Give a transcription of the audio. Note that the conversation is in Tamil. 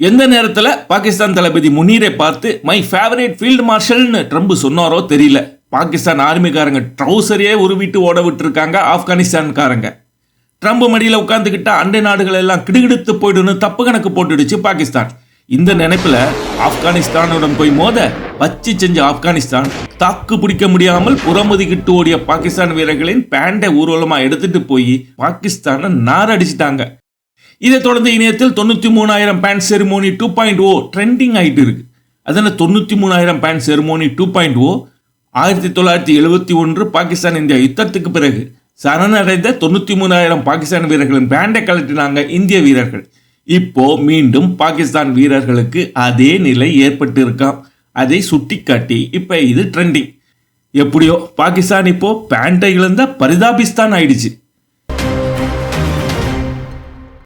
எந்த நேரத்தில் பாகிஸ்தான் தளபதி முனீரை பார்த்து மை ஃபேவரேட் ஃபீல்டு மார்ஷல்னு ட்ரம்ப் சொன்னாரோ தெரியல. பாகிஸ்தான் ஆர்மிக்காரங்க ட்ரௌசரையே உருவிட்டு ஓட விட்டுருக்காங்க ஆப்கானிஸ்தான்காரங்க. ட்ரம்ப் மடியில் உட்காந்துக்கிட்ட அண்டை நாடுகள் எல்லாம் கிடுகிடுத்து போயிடுன்னு தப்பு கணக்கு போட்டுடுச்சு பாகிஸ்தான். இந்த நினைப்புல ஆப்கானிஸ்தானுடன் போய் மோத வச்சு செஞ்ச ஆப்கானிஸ்தான் தாக்கு பிடிக்க முடியாமல் புறமுதுகிட்டு ஓடிய பாகிஸ்தான் வீரர்களின் பேண்டை ஊர்வலமா எடுத்துட்டு போய் பாகிஸ்தானை நாரடிச்சிட்டாங்க. இதை தொடர்ந்து இணையத்தில் 93,000 பேண்ட் செரிமோனி 2.0 ட்ரெண்டிங் ஆகிட்டு இருக்கு. அதனால 93,000 பேண்ட் செரிமோனி 2.0 1971 பாகிஸ்தான் இந்தியா யுத்தத்துக்கு பிறகு சரணடைந்த 93,000 பாகிஸ்தான் வீரர்களின் பேண்டை கலட்டினாங்க இந்திய வீரர்கள். இப்போ மீண்டும் பாகிஸ்தான் வீரர்களுக்கு அதே நிலை ஏற்பட்டு இருக்காம். அதை சுட்டி காட்டி இப்ப இது ட்ரெண்டிங். எப்படியோ பாகிஸ்தான் இப்போ பேண்டை இழந்த பரிதாபிஸ்தான் ஆயிடுச்சு.